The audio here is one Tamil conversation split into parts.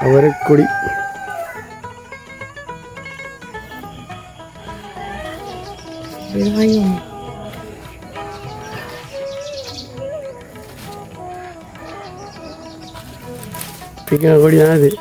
அவரைக்கொடி. பிக்கன கொடி தான் அது.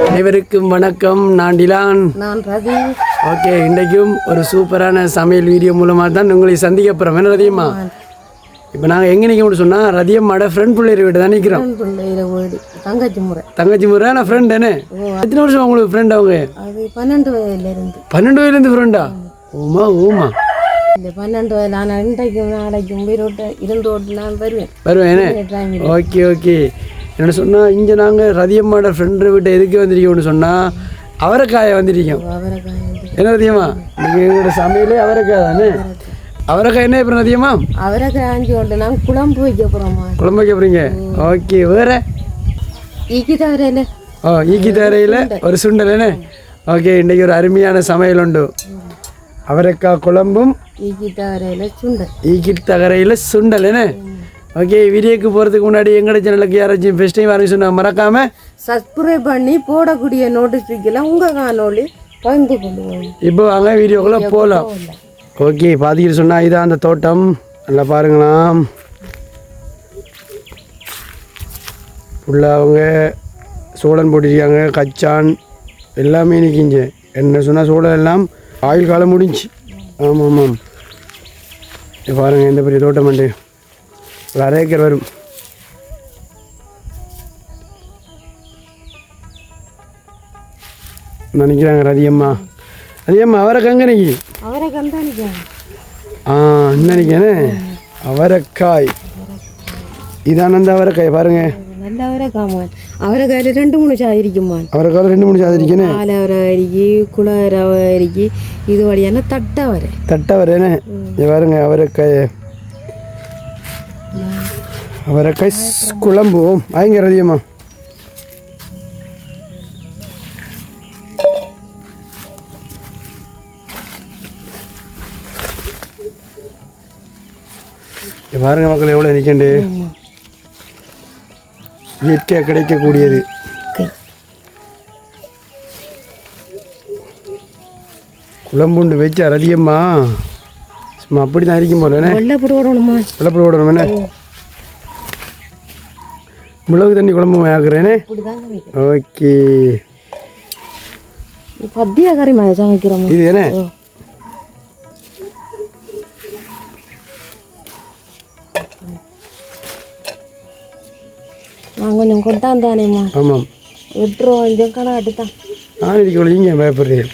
அனைவருக்கும் வணக்கம். நான் டிலான். நான் ரதி. ஓகே, இன்றைக்கும் ஒரு சூப்பரான சமையல் வீடியோ மூலமாக தான் உங்களை சந்திக்க போகிறோம். என்ன ரதியம்மா? இப்போ நாங்கள் எங்கே நிற்கணும்னு சொன்னால் ரதியம்மாட ஃப்ரெண்ட் பிள்ளையர் வீடு தான் நிற்கிறோம். தங்கச்சி முறை நான் ஃப்ரெண்ட் தானே. எத்தனை வருஷம் உங்களுக்கு ஃப்ரெண்ட் அவங்க? 12 வயதுலேருந்து. 12 வயதுலேருந்து ஃப்ரெண்டா? ஓமா ஓமா. இந்த 12 வயது நான் இன்றைக்கும் நாளைக்கும் இருந்து நான் வருவேன். Okay okay. என்ன சொன்னால் இங்கே நாங்கள் ரதியம்மாட ஃப்ரெண்டு வீட்டை எதுக்கு வந்திருக்கோம்னு சொன்னால் அவரைக்காயை வந்திருக்கோம். என்ன ரதியம்மா, நீங்கள் எங்களோட சமையலே அவரைக்காய் தானே? அவரைக்காய் என்ன இப்போ ரதியம்மா? அவரைக்காய் ஆஞ்சி கொண்டு நாங்கள் குழம்பு வைக்க போகிறோம்மா. குழம்பு வைக்க போகிறீங்க? ஓகே. வேறு ஈக்கி தவறையில்? ஈக்கி தவறையில் ஒரு சுண்டல் என்ன? ஓகே, இன்றைக்கி ஒரு அருமையான சமையல் உண்டு. அவரைக்காய் குழம்பும் ஈக்கி தவறையில் சுண்டல். ஈக்கி தவறையில் சுண்டல் என்ன? ஓகே, வீடியோக்கு போகிறதுக்கு முன்னாடி எங்களோட சேனலுக்கு யாராச்சும் ஃபஸ்ட் டைம் வரணும் சொன்னால் மறக்காமல் சப்ஸ்கிரைப் பண்ணி போடக்கூடிய நோட்டிஃபிகேஷன் உங்கள் காணொலி பகிர்ந்து கொள்ளுவோம். இப்போ வாங்க வீடியோக்குள்ளே போகலாம். ஓகே, பார்த்துக்கிட்டு சொன்னால் இதான் அந்த தோட்டம். நல்லா பாருங்களாம். ஃபுல்லாக அவங்க சோளன் போட்டிருக்காங்க, கச்சான் எல்லாமே நிற்கிங்க. என்ன சொன்னால் சோளம் எல்லாம் ஆயுள் காலம் முடிஞ்சு. ஆமாம் ஆமாம். பாருங்கள் எந்த பெரிய தோட்டம் உண்டு. ஒரு 1/2 ஏக்கர் வரும். நினைக்கிறாங்க ரதியம்மா. ரதியம்மா அவரைக்காய் எங்கே நிற்கி? நினைக்கிறேனே அவரைக்காய். இதான அந்த அவரைக்காய் பாருங்க. நல்ல அவரைக்காய். அவரைக்காயில் 2-3 சாதி இருக்குமா? அவரைக்காயில் 2-3 சாதி இருக்குன்னு. அவரை இருக்கு, குளவரை இருக்கு, இது வழியான தட்டவரேன்னு பாருங்க. அவரைக்காய் அவரைக்காய் குழம்பு வாங்க ரதியம்மா. பாருங்க மக்கள் எவ்வளோ நிற்கண்டு. இயற்கையாக கிடைக்கக்கூடியது. குழம்புண்டு வச்சா ரதியம்மா சும்மா அப்படி தான் இருக்கும் போல. வெள்ளைப்பூடு ஓடணும் என்ன? மிளகு தண்ணி குழம்பு ஆக்குறேனே. ஓகே, இது என்ன? நான் கொஞ்சம் கொட்டான் தானேம்மா. ஆமாம், விட்டுருவோம். இந்த கணக்கு தான் நான் இதுக்கு இங்கே பயப்படுறேன்.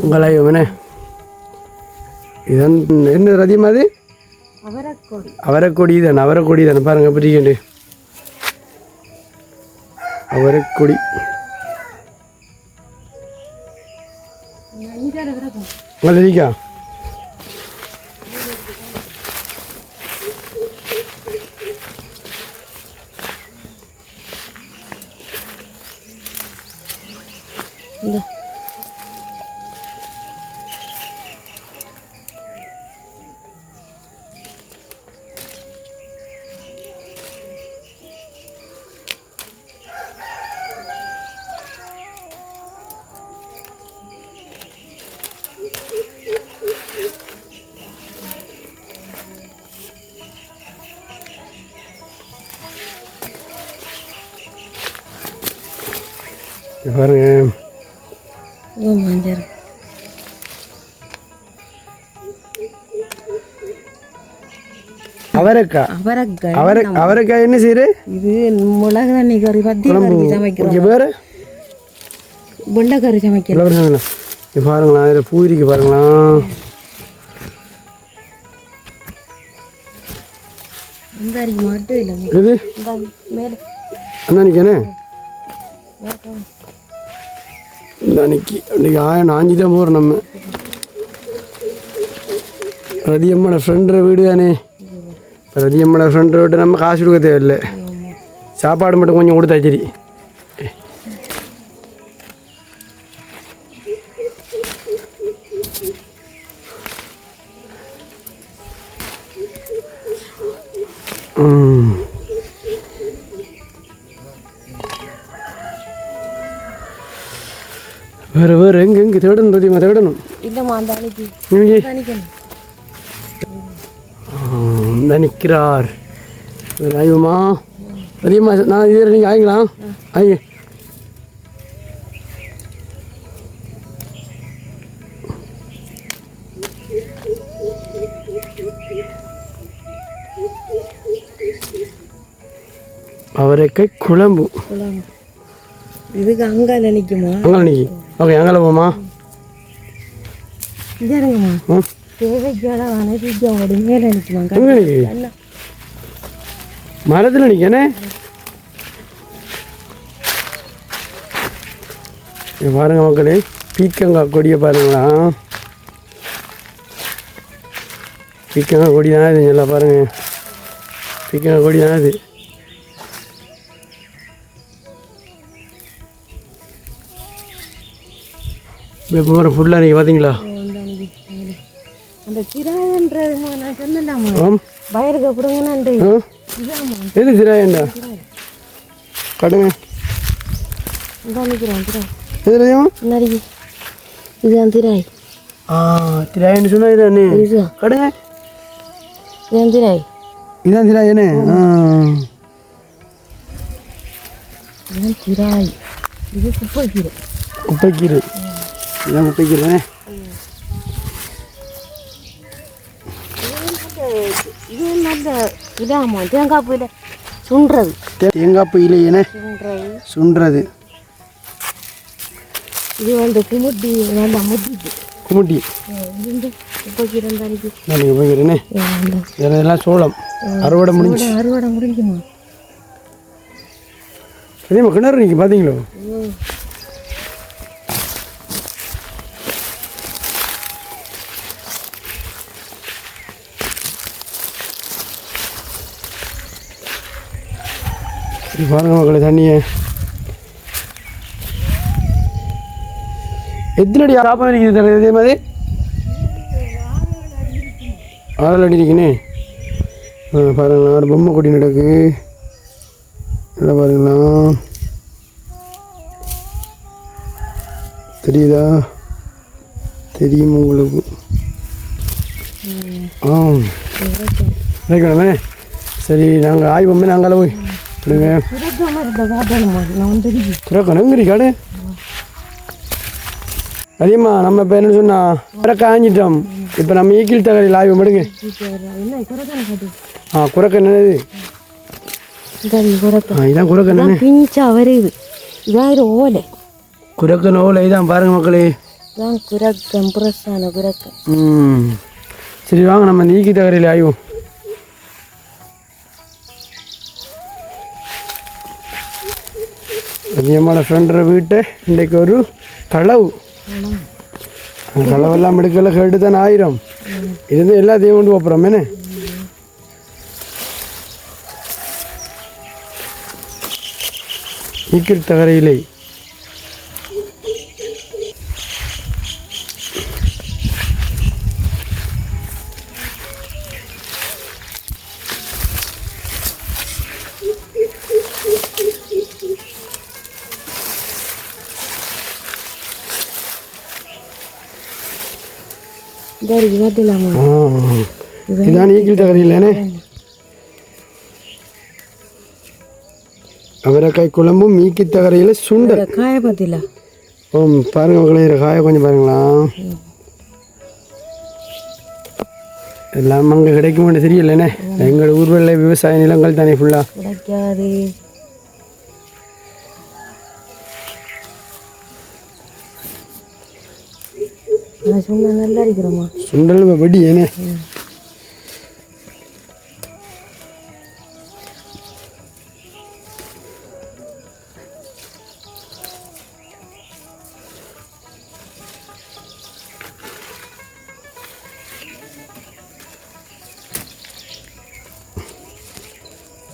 உங்களாயுமே இதான் என்ன ரதியம்மா? அது அவரைக்கொடி தானே. அவரைக்கொடி தானே பாருங்க பிடிக்கண்டு. அவரைக்கொடி இருக்கா? இங்க பாருங்க மஞ்சள் அவரைக்காய் அவரைக்காய் அவரைக்காய் என்ன செய்யுது இது மிளகு தண்ணி கறி பத்தி கறி சமைக்கிறோம் இங்கே வேறு வெண்டைக்கறி சமைக்கிறோம் இங்கே பாருங்களா இதில் பூரிக்கு பாருங்களா இந்த அரிக்கு மட்டும் இல்லை இது மேலே அண்ணானிக்கானே அன்னைக்கு அன்றைக்கி 1005 தான் போகிறோம் நம்ம ரதியம்மோட ஃப்ரெண்டோட வீடு தானே ரதியம்மோட ஃப்ரெண்டை விட்டு நம்ம காசு கொடுக்க தேவையில்லை சாப்பாடு மட்டும் கொஞ்சம் கொடுத்தா சரி வேறு வேறு எங்கே தேடணும் ரதியம்மா தேடணும் இல்லைம்மா அந்த அன்னைக்கு இந்த நிற்கிறார் ஐயோம்மா ரதியம்மா நான் இது நீங்கள் ஆகிக்கலாம் ஆகி அவரைக்காய் குழம்பு இதுக்கு அங்கே நினைக்குமா அங்கே நினைக்கி ஓகே அங்கே போமா இறங்குமா தேவைக்கான அனைத்து மேலே நினைக்குமா எங்கே நிற்கி மரத்தில் நிற்கனே பாருங்க மக்களே பீக்கங்காய் கொடியை பாருங்களா பீக்கங்காய் கொடி தான் இது நல்லா பாருங்க பீக்கங்காய் கொடி தான் இது இப்போ மரம் ஃபுல்லாக நீங்கள் பார்த்தீங்களா அந்த சிராயன்றது நான் சொன்னலாமா ஆம் வயலுக்கு அப்புறங்கண்ணா எது சிராயண்டா கடுங்க இதான் நிற்கிறோம் திராய் எது ரதியம்மா நடிகை இதுதான் திராய் திராயன்னு சொன்னால் இதானே இதுதான் கடுங்க இதுதான் திராய் இதான் திராயனே இதுதான் திராய் இது குப்பைக்கீரை குப்பைக்கீரை இதான் குப்பைக்கீரை இது நல்ல இதாம்மா தேங்காய் பூயில் சுண்டுறது தேங்காய் பூயிலேயே சுண்டுறது இது வந்து குமுட்டி நல்லா முட்டிட்டு குமுட்டி இது குப்பைக்கீரை இருந்தாலும் நான் குப்பைக்கீரைண்ணே இதெல்லாம் சோளம் அறுவடை முடிஞ்சு அறுவடை முடிஞ்சுமா அதே கிணறு நீங்கள் பார்த்தீங்களோ இது பாருங்க மக்களை தண்ணியை எத்தனை அடி சாப்பாடு இருக்குது இதே மாதிரி 6 அடி இருக்குண்ணே பாருங்களா ஒரு பொம்மை கொடி நடக்கு நல்லா பாருங்களா தெரியுதா தெரியும் உங்களுக்கு வைக்கணுமே சரி நாங்கள் ஆய்வோமே நாங்கள் போய் துறக்கணுங்கிற காடு அதிகமா நம்ம இப்போ என்ன சொன்னால் குறக்க ஆஞ்சிட்டோம் இப்போ நம்ம ஈக்கில் தகவல் ஆய்வு மடுங்க குறக்க என்னது இதான் குறக்க என்னன்னு பிஞ்சா வருது இதான் ஓலை குறக்க ஓலை இதான் பாருங்க மக்களே இதான் குறக்கம் புரசான குறக்கம் சரி வாங்க நம்ம இந்த ஈக்கி தகவல் ஆய்வோம் அதிகமான ஃப்ரெண்டோட வீட்டை இன்றைக்கு ஒரு களவு அந்த களவெல்லாம் எடுக்கல கேட்டு தானே 1000 இருந்து எல்லாத்தையும் கொண்டு போகிறோம் என்ன ஈக்கில் தகரையிலே இதான் ஈக்கில் தகரையிலேனே அவரைக்காய் குழம்பும் மீக்கி தகரையில் சுண்டல். காய பத்தில பாருங்க மக்களே, காய கொஞ்சம் பாருங்களா. எல்லாம் அங்கே கிடைக்கும் மட்டும் தெரியலண்ணே. எங்கள் ஊர்களில் விவசாய நிலங்கள் தானே ஃபுல்லாக கிடைக்காது. சுண்டல் நல்லா இருக்கிறோமா? சுண்டல் வடி ஏனே.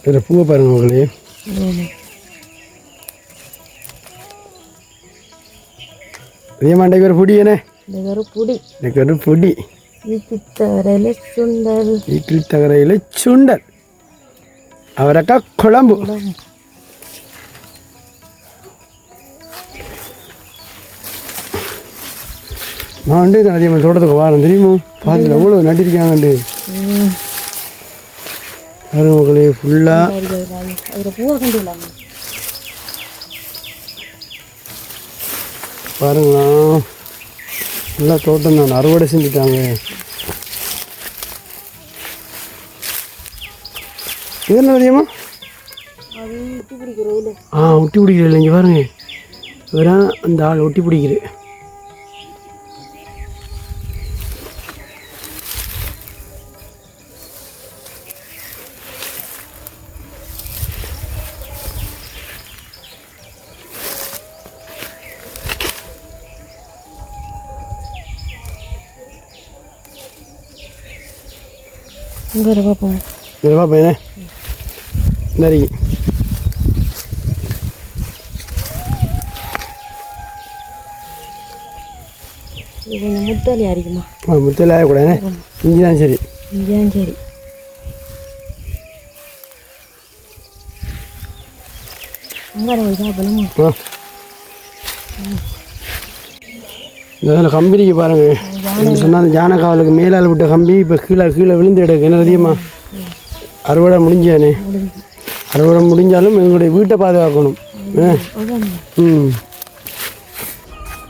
இதில் பூவை பாருங்க மக்களே. அதே மாண்டைக்கு ஒரு பொடி ஏனே. எனக்கு ஒரு பொடி. இட்லி தகரையில் சுண்டல், அவரைக்காய் குழம்பு. நான் வந்து அதே மாதிரி தோட்டத்துக்கு வாரம் தெரியுமோ. பாதில் எவ்வளோ நட்டிருக்காங்கண்டு பாருங்க மக்களே. ஃபுல்லாக பாருங்களா, ஃபுல்லாக தோட்டம் தான் அறுவடை செஞ்சுட்டாங்க. இது என்ன அதிகமா ஒட்டி பிடிக்கிறேன். இங்கே பாருங்க, இவரான் அந்த ஆள் ஒட்டி பிடிக்கிறேன். பார்ப்போம். இதில் பார்ப்பேன் நரி. முத்தலி அரிக்குமா? முத்தலி ஆகக்கூடாது. இஞ்சி தான் சரி. இஞ்சி தான் சரி. இதில் கம்பிக்கு பாருங்க. சொன்னால் அந்த ஜானக்காவலுக்கு மேலால் விட்ட கம்பி இப்போ கீழே கீழே விழுந்து எடுக்கு. என்ன அதிகமாக அறுவடை முடிஞ்சானே. அறுவடை முடிஞ்சாலும் எங்களுடைய வீட்டை பாதுகாக்கணும்.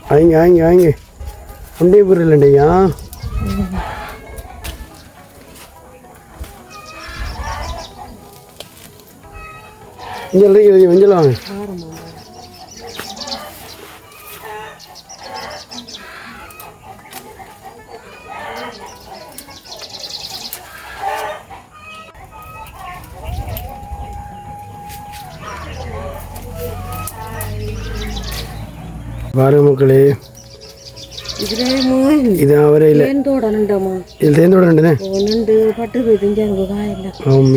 வாங்க வாங்க வாங்க. ஒன்றே பொருள் இல்லையா? இங்கே மஞ்சள் வாங்க. பாருங்க மக்களே, இது அவரையில் தேந்தோட நண்டமா? இது தேந்தோட நண்டுனே. நண்டு பட்டு போயிட்டு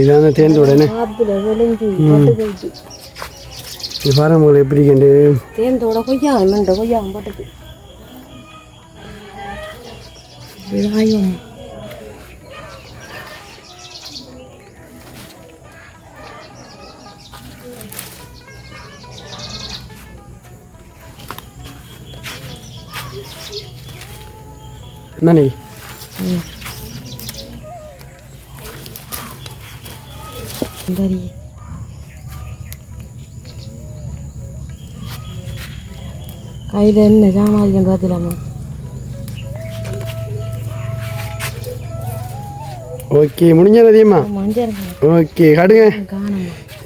இதான தேந்தோடனே. இது பாருங்க மக்களே எப்படி கண்டு தேந்தோட கொய்யா நண்டு கொய்யா பட்டுக்கு என்ன கையில் என்ன சாமான் பார்த்துலாமா? ஓகே முடிஞ்சது அதிகமா. ஓகே காட்டுங்க.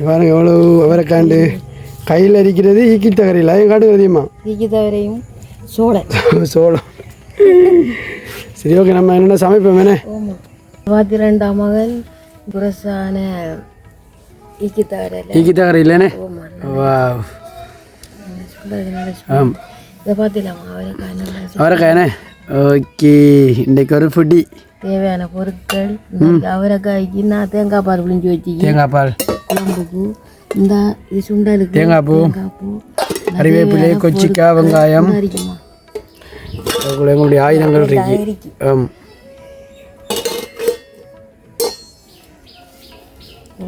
பாருங்க எவ்வளோ அவரைக்காண்டு கையில் அரிக்கிறது. ஈக்கி தகரையில் அதையும் காட்டுங்க அதிகமா. ஈக்கி தகரையும் சோளம் சோளம். சரி ஓகே, நம்ம என்னென்ன சமைப்போம் என்ன? 22ஆம் மகன் புரசான ஈக்கி தகரை இல்லைண்ணே. வா இதை பார்த்துலாமா? அவரைக்காய்ண்ணே. ஓகே, இன்றைக்கு ஒரு ஃபுட்டி தேவையான பொருட்கள். அவரைக்காய்க்கு நான் தேங்காய் பால் புளிஞ்சு வச்சு தேங்காய் பால் குழம்புக்கு. இந்த இது சுண்டலுக்கு தேங்காய் பூ, கறிவேப்பிலை, கொச்சிக்காய், வெங்காயம். எங்களுடைய ஆயுதங்கள் இருக்கு.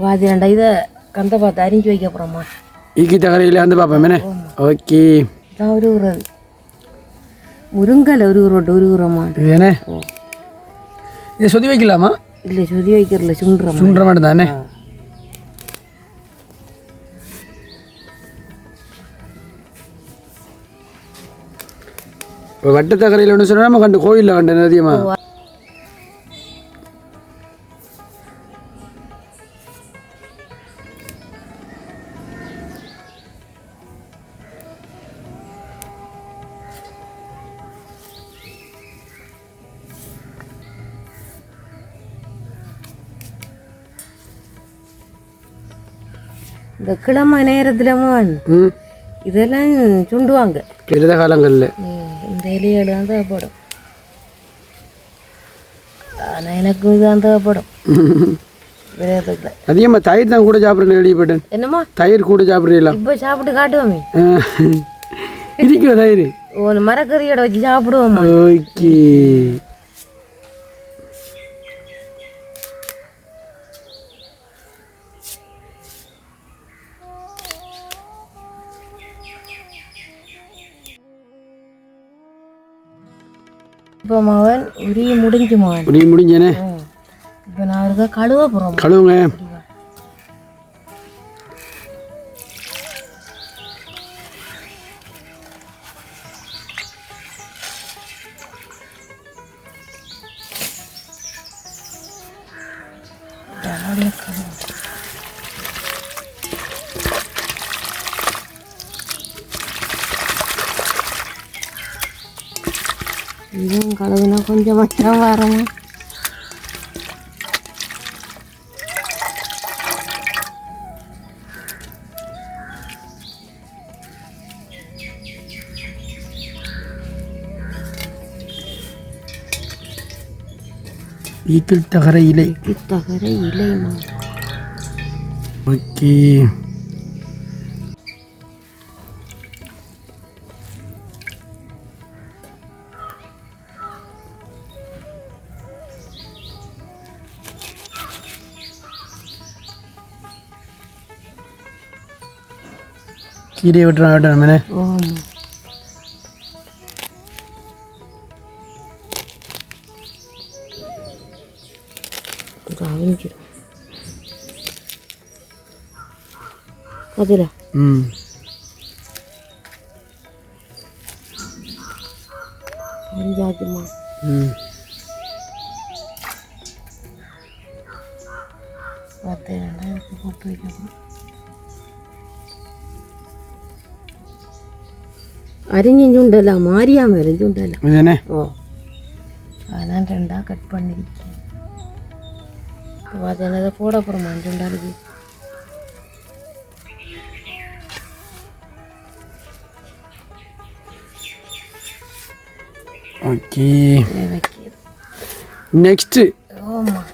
வாதிரண்டா இதை கந்த பார்த்து அரிஞ்சு வைக்க போகிறோம்மா. ஈக்கி தகரையில் வந்து பார்ப்போம். ஓகே, இதான் உருவுறது. முருங்கலை உருவுறோமா? இது என்ன? இதை சொதி வைக்கலாமா? இல்லை சொதி வைக்கிறல, சுண்டுற மட்டும் தானே. இப்போ வட்டத்தக்கரையில் ஒன்று சொன்னால் நம்ம கண்டு கோயிலில் கண்டு அதிகமாக இந்த கிழமை நேரத்தில் இதெல்லாம் சுண்டுவாங்க இருந்த காலங்களில் இந்த இலையோடு தான் தேவைப்படும். ஆனால் எனக்கும் இதுதான் தேவைப்படும். அதிகமாக தயிர் தான் கூட சாப்பிட்றேன் கேள்விப்பட்டேன். என்னம்மா தயிர் கூட சாப்பிட்றீங்களா? இப்போ சாப்பிட்டு காட்டுவோமே இருக்கிற தயிர் ஒரு மரக்கறியோட வச்சு சாப்பிடுவோம். ஓகே. இப்போ மகன் உரிய முடிஞ்சு மகன் உரிய முடிஞ்சேனே. இப்போ நான் இருக்க கழுவ போகிறோம். கழுவுங்க. இதுவும் கழுவுனா கொஞ்சம் மட்டும் வரணும். ஈக்கில் தகர இலை. தகர இலைமா. ஓகே. கீரை விட்டுறோம் ஆட்டணும் மேலே. அதில் அஞ்சாதுமா. போட்டு வைக்கணும். அரிஞ்சுண்டல மாறியாம அரிஞ்சுண்டல. ஓ அதான் ரெண்டாக கட் பண்ணிருக்கேன். அது என்னதை போட போகிறோமா ரெண்டாளுக்கு. ஓகே. நெக்ஸ்ட்டு ஆமாம்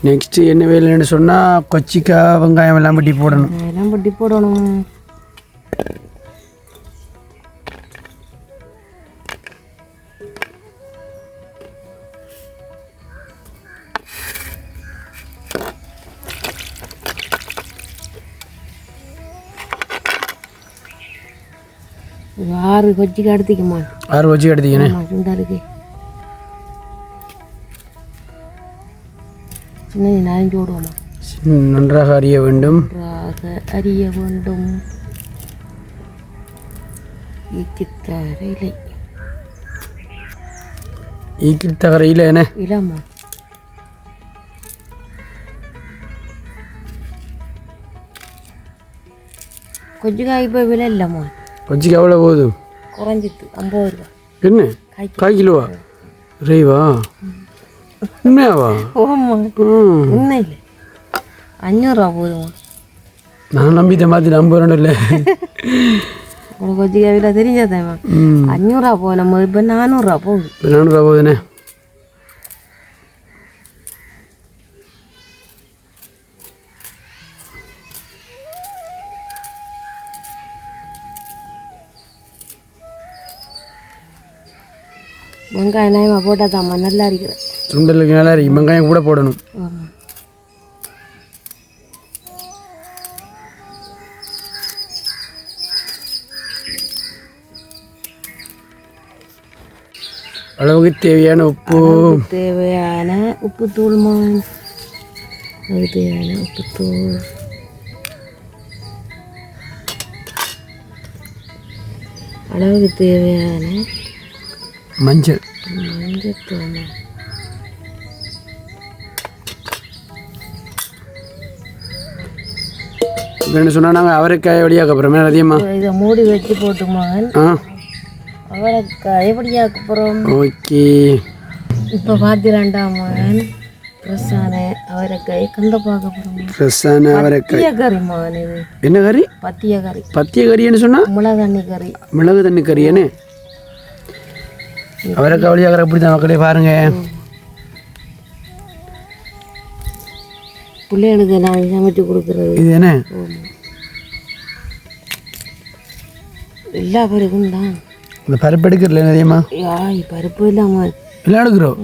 நெக்ஸ்ட்டு என்ன வேலைன்னு சொன்னால் கொச்சிக்காய் வெங்காயம் எல்லாம் பட்டி போடணும். எல்லாம் பட்டி போடணும். ஆறு கொச்சிக்காய் எடுத்துக்கமா. 6 கொச்சிக்காய் எடுத்துக்கண்ணே. சுண்டாருக்கு சின்ன நாலஞ்சு ஓடுவோமா. நன்றாக அறிய வேண்டும். நன்றாக அறிய வேண்டும். ஈக்கித்தகர இலை. ஈக்கித்தகர இலை என்ன இலாமா. கொச்சிக்காய் இப்போ விலை இல்லைம்மா. கொச்சிக்காய் எவ்வளோ போகுது? குறைஞ்சிட்டு 50 ரூபா. என்ன 1 கிலோவா? ரேவா உண்மையாவா? ஓம்மா உண்மை இல்லை. 500 ரூபா போதுமா. நான் நம்பிட்ட மாதிரி நம்புறேன்னு இல்லை. உனக்கு கொச்சிக்காய் விலை தெரிஞ்சாதாம்மா. 500 ரூபா போகும். நம்ம இப்போ 400 ரூபா போகுது. 400 ரூபா போகுதுண்ணே. வெங்காயம் நாயமா போட்டால் தாம்மா நல்லா இருக்கிறேன். சுண்டலுக்கு நல்லா இருக்கு. வெங்காயம் கூட போடணும். ஆமாம். அளவுக்கு தேவையான உப்பு. தேவையான உப்புத்தூள். அதுக்கு தேவையான உப்புத்தூள். அளவுக்கு தேவையான மஞ்சள். மஞ்சத்தூள். இப்போ என்ன சொன்னால் நாங்கள் அவரைக்காய் வழியாக அப்புறமே அதிகமாக இதை மூடி வச்சு போட்டு மகன். ஆ அவரைக்காய் எப்படியாக்க அப்புறம். ஓகே. இப்போ பார்த்துலாண்டாம் மகன். ஃப்ரெஷ்ஷான அவரைக்காய் கந்த பார்க்க போகிறோம். ஃப்ரெஷ்ஷான அவரைக்காய். பத்திய கறி மகன். இது என்ன கறி? பத்திய கறி. பத்திய கறின்னு சொன்னால் மிளகு தண்ணி கறி. மிளகு தண்ணி கறியேன்னு. அவரைக்காய் வழியாக அப்படி தான் மக்களே பாருங்க. பிள்ளைகளுக்கு நான் சமைச்சு கொடுக்குறது இது என்ன? எல்லா பருப்பும் தான். இந்த பருப்பு எடுக்கிறல அதிகமா? பருப்பு இல்லாம எல்லாம் எடுக்கிறோம்.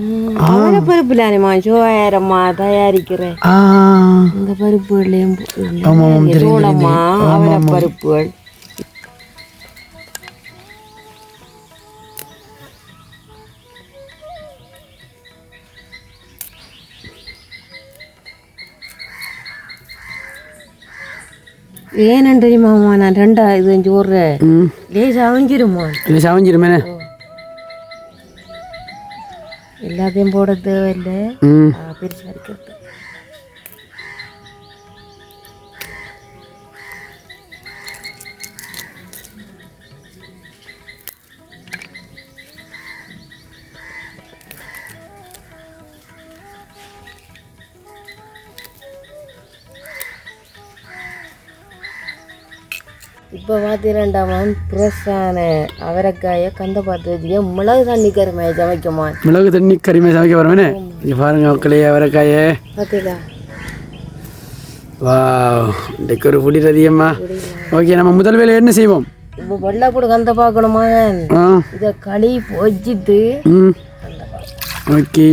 அவரை பருப்பு இல்லாமா சோயாரம்மா தயாரிக்கிறேன். இந்த பருப்புகளையும் சோளம்மா அவரை பருப்புகள். ஏன்னு தெரியுமாம்மா, நான் ரெண்டா இது சோறுறேன் லேசா அவிஞ்சிருமா. இல்லை சமைஞ்சிருமே. எல்லாத்தையும் போட தேவையில்லை, பெருசு வரைக்கிறது. இப்போ பார்த்துரண்டாமா ஃப்ரெஷ்ஷான அவரைக்காயை கந்த பார்த்து வச்சுக்க மிளகு தண்ணி கறிமையை சமைக்குமா. மிளகு தண்ணி கறிமையை சமைக்க வரமே. இங்கே பாருங்க மக்களே அவரைக்காயை பார்த்தீங்களா. வா இன்றைக்கு ஒரு புடி அதிகம்மா. ஓகே, நம்ம முதல் வேலை என்ன செய்வோம்? இப்போ வெள்ளைப்பூடு கந்த பார்க்கணுமா. இதை களி வச்சுட்டு ஓகே.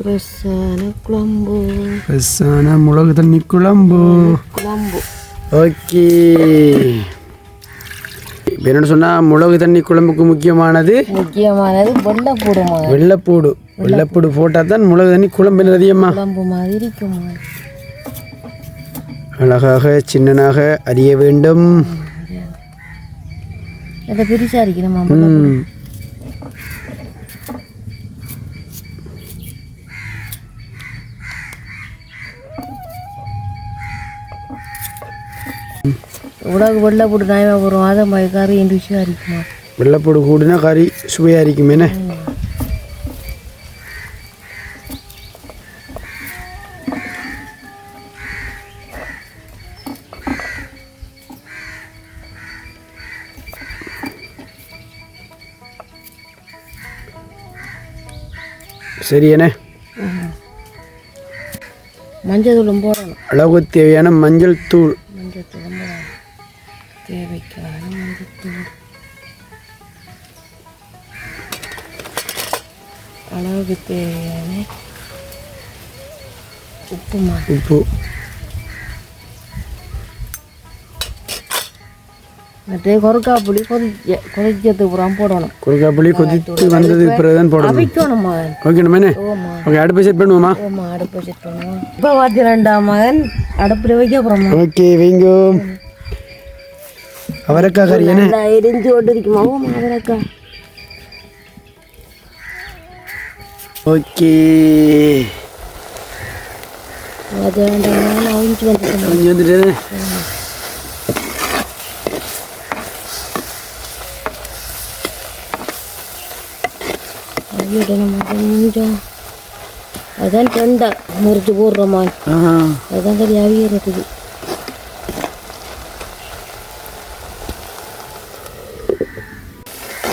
ஃப்ரெஷ்ஷான குழம்பு. ஃப்ரெஷ்ஷான மிளகு தண்ணி குழம்பு. ஓகே. இப்போ என்னென்னு சொன்னால் மிளகு தண்ணி குழம்புக்கு முக்கியமானது வெள்ளைப்பூடு. வெள்ளைப்பூடு. வெள்ளைப்பூடு போட்டால் தான் மிளகு தண்ணி குழம்பு அதிகமாக குழம்பு மாதிரி இருக்குமா. அழகாக சின்னனாக அறிய வேண்டும். அதை பிரிச்சா அரிக்கணுமா. உலக வெள்ளைப்பூடு நாயமாக வரும். அதை மாதிரி கறி ருசியாக இருக்குமா. வெள்ளைப்பூடு கூடுனா கறி சுவையாக இருக்குமே. சரி என்ன மஞ்சள் தூளும் போடணும். அளவுக்கு தேவையான மஞ்சள் தூள். மஞ்சள் தூளும் போடணும். தேவைக்கான மஞ்சள் தூள். அளவுக்கு தேவையான உப்புமா. உப்பு. மற்ற கொரக்காப்புளி கொதிச்சதுக்கு அப்புறம் போடணும். கொரக்காப்புளி கொதித்து வந்ததுக்கு பிறகு தான் போடணும். அவிக்கணும் மகன். ஓகே மேனே. ஓகே, அடுப்பை செட் பண்ணுவோமா? அடுப்பை செட் பண்ணுவோம். இப்போ பார்த்து ரெண்டாம் மகன் அடுப்பில் வைக்க போகிறோம். ஓகே வைங்க. அவரைக்காய் கறி என்ன எரிஞ்சு கொண்டு இருக்குமா. அவரைக்காய். ஓகே. அது வேண்டாம் அவிஞ்சு வந்துட்டு கொஞ்சம் அதான் ரெண்டா முறிச்சு போடுறோமா. அதுதான் கறி அவியறதுக்கு.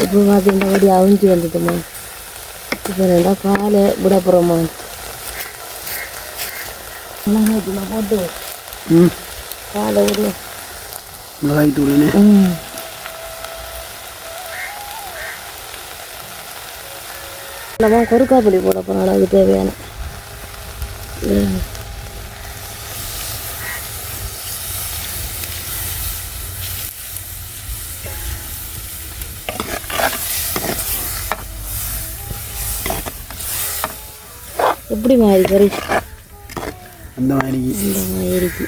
இப்போ பார்த்தீங்கன்னா கறி அவிஞ்சு வந்துட்டுமா. இப்போ ரெண்டா காலை விட போகிறோமா. போட்டு காலை விடு. மிளகாய் தூள். நம்ம கொறுக்காப்பொடி போட போகிறோம் அளவுக்கு தேவையான. எப்படி மாதிரி கறி அந்த மாதிரி இருக்கு.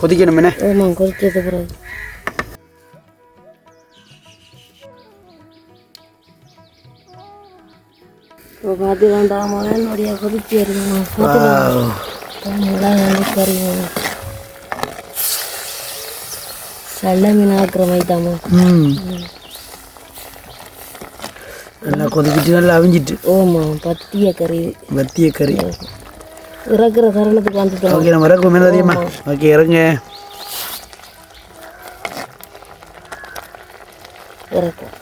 கொதிக்கணும் என்ன? ஆமாம், கொதிச்சது பிறகு இப்போ பார்த்து வேண்டாம் என்னுடைய கொதிச்சு வருதுமா. கறி சல்ல மீன் ஆக்குற மாதிரி தாமா. நல்லா கொதிக்கிட்டு நல்லா அவிஞ்சிட்டு. ஆமாம், பத்திய கறி. பத்திய கறி இறக்குற தருணத்துக்கு வந்துட்டோம். ஓகே, நம்ம இறக்குவோம் மேலே அதிகமா. ஓகே, இறங்க. இறக்கும்.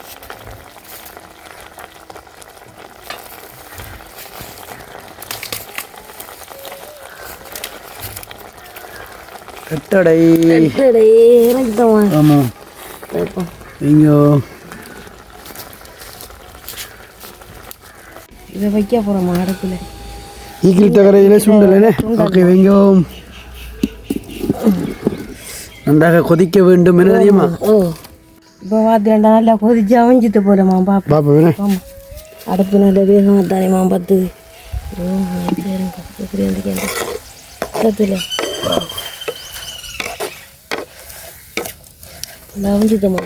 கட்டடை இறக்கிட்டோமா. ஆமாம், இங்கோ இதை வைக்க போகிறோம்மா அடுப்பில். ஈக்கில் தகரையில் சுண்டல். ஓகே, வைங்கோ. நன்றாக கொதிக்க வேண்டும் என்ன தெரியுமா? ஓ, இப்போ பார்த்துட்டா நல்லா கொதிச்சு அமைஞ்சிட்டு போலமா. பாப்பா ஆமாம், அடுப்பு நல்ல வேகமாக தானேம்மா பார்த்து. ஓ, சரிங்க, எப்படி வந்துக்கேன் கத்தில் நல்லா அமைஞ்சிட்டோமா.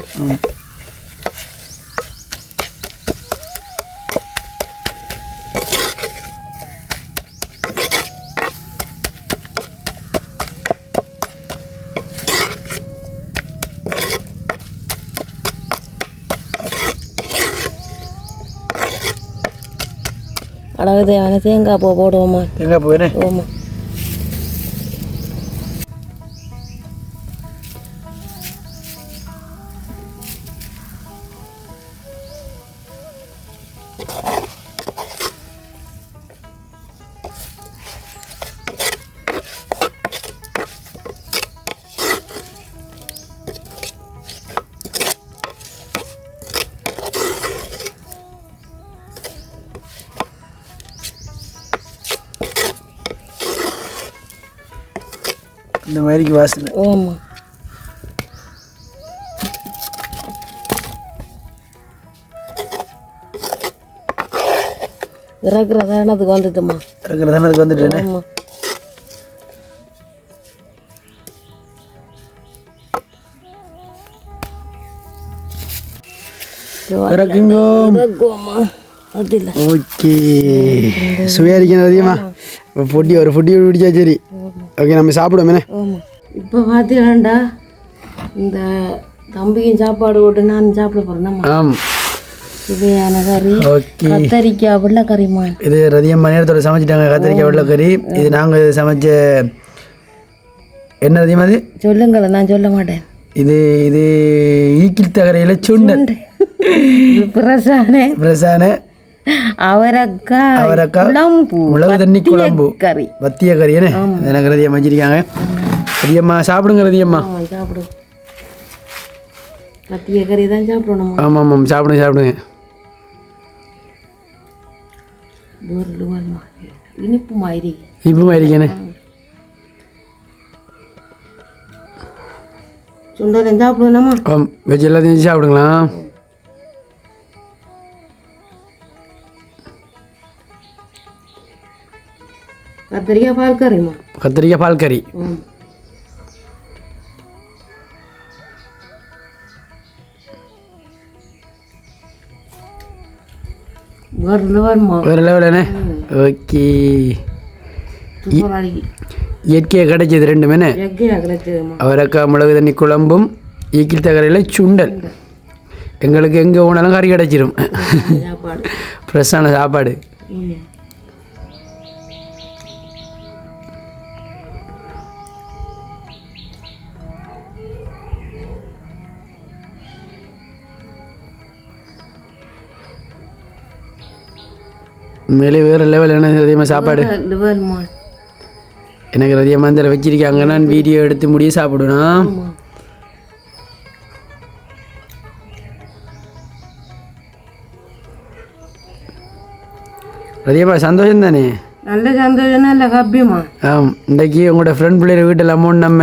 அளவு தேவையான தேங்காய் பூ போடுவோம்மா. தேங்காய் பூ வேணே? ஆமாம். இந்த மாதிரிக்கு வாசனை. ஆமாம், இறக்குற தானத்துக்கு வந்துட்டுமா. இறக்குற தானத்துக்கு வந்துட்டேன். ஆமாம், இறக்குங்கோமா. அதில் ஓகே, சுவையாக இருக்கணும் அதிகமா. பொட்டி ஒரு பொட்டி பிடிச்சா சரி. ஓகே, நம்ம சாப்பிடுவோம். ஆமாம், இப்போ பார்த்தீங்களாண்டா இந்த தம்பிக்கும் சாப்பாடு போட்டு நான் சாப்பிட போகிறேன். ஆமாம், சுவையான கறி. ஓகே, கத்தரிக்காய் வெள்ளைக்கறிமா. இது ரதியம்மா நேரத்தோட சமைச்சிட்டாங்க. கத்திரிக்காய் வெள்ளைக்கறி. இது நாங்கள் சமைச்ச என்ன ரதியம்மா? அது சொல்லுங்களேன், நான் சொல்ல மாட்டேன். இது இது ஈக்கில் தகரையில் சுண்டல். பிரசான அவரக்காய் மிளகு தண்ணி குழம்பு கறி, வத்திய கறி. என்ன எனக்கு ரதியம்மா வச்சிருக்காங்க. ரதியம்மா சாப்பிடுங்க. ரதியம்மா சாப்பிடு. வத்திய கறி தான் சாப்பிடணும். ஆமாம் ஆமாம், சாப்பிடுங்க சாப்பிடுங்க. இனிப்பு மாதிரி. இனிப்பு மாதிரி. சுண்டல் சாப்பிடுவோம்மா. வெஜ் எல்லாத்தையும் சாப்பிடுங்களா? கத்திரிக்காய் பால் கறிமா. கத்திரிக்காய் பால் கறி. வேறு லெவல். ஓகே, இயற்கையாக கிடைச்சது ரெண்டுமே. அவரக்காய் மிளகு தண்ணி குழம்பும் ஈக்கில் தகரையில் சுண்டல். எங்களுக்கு எங்கே போனாலும் கறி கிடைச்சிரும். ஃப்ரெஷ்ஷான சாப்பாடு. மேலே வேறு லெவல். என்ன அதிகமாக சாப்பாடு எனக்கு அதிகமாக இந்த வச்சிருக்காங்க. நான் வீடியோ எடுத்து முடிய சாப்பிடணும். ரதியம்மா சந்தோஷம் தானே? நல்ல சந்தோஷம், நல்ல ஹாப்பியம்மா. இன்றைக்கு உங்களோட ஃப்ரெண்ட் பிள்ளைய வீட்டில் அமௌண்ட் நம்ம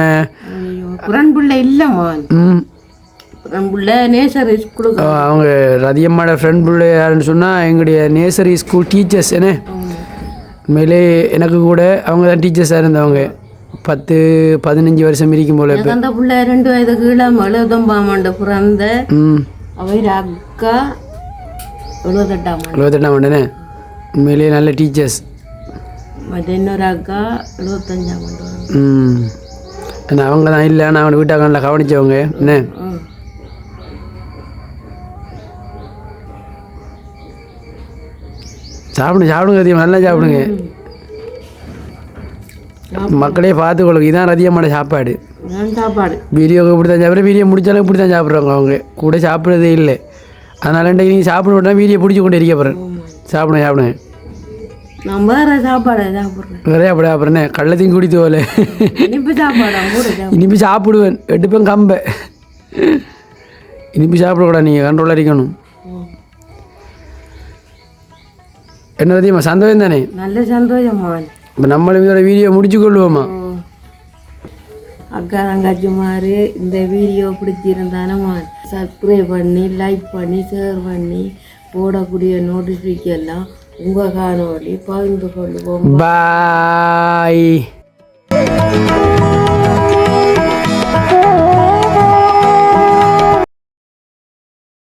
ஃப்ரெண்ட் பிள்ளை இல்லைம்மா, ஃப்ரெண்ட் பிள்ளை நேசரி ஸ்கூலுக்கு. அவங்க ரதியம்மாவோட ஃப்ரெண்ட் பிள்ளை யாருன்னு சொன்னால் எங்களுடைய நேசரி ஸ்கூல் டீச்சர்ஸ். என்ன உண்மையிலே எனக்கு கூட அவங்க தான் டீச்சர்ஸாக இருந்தவங்க 10-15 வருஷம் இருக்கும் போல. இப்போ அந்த பிள்ளை 2 வயதுக்கு இல்லாமல் 79 பிறந்த அவர் அக்கா 78 ஆண்டுனே. உண்மையிலேயே நல்ல டீச்சர்ஸ். மற்ற இன்னொரு அக்கா 75 ஏன்னா அவங்க தான் இல்லை, நான் அவங்க வீட்டாக நல்லா கவனிச்சவங்க. என்ன சாப்பிடுங்க ரதியம், நல்லா சாப்பிடுங்க. மக்களே பார்த்துக்கொள்ளுங்க, இதான் ரதியம்மாட சாப்பாடு. வீடியோக்கு இப்படி தான் சாப்பிட்றேன், வீடியோ முடிச்சாலும் இப்படி தான் சாப்பிட்றாங்க. அவங்க கூட சாப்பிட்றதே இல்லை. அதனால நீங்கள் சாப்பிட விட்டா வீடியோ பிடிச்சி கொண்டு இருக்க போகிறேன். சாப்பிடுங்க. நான் வேற சாப்பாடு சாப்பிட்றேன். வேற அப்படி சாப்பிட்றேனே, கள்ளத்தையும் குடித்து போல. இனிப்பு சாப்பிடுவேன், எடுப்பேன் கம்பை. இனிப்பு சாப்பிடக்கூடாது, நீங்கள் கண்ட்ரோலாக இருக்கணும். என்ன ரதியம்மா சந்தோஷம் தானே? நல்ல சந்தோஷம்மா. இப்போ நம்மளும் இதோட வீடியோ முடிச்சு கொள்ளுவோம்மா. அக்கா தங்கச்சி மாதிரி இந்த வீடியோ பிடிச்சிருந்தானம்மா சப்ஸ்கிரைப் பண்ணி, லைக் பண்ணி, ஷேர் பண்ணி, போடக்கூடிய நோட்டிஃபிகேஷன் எல்லாம் உங்கள் காணொலி பகிர்ந்து கொள்ளுவோம். பாய்.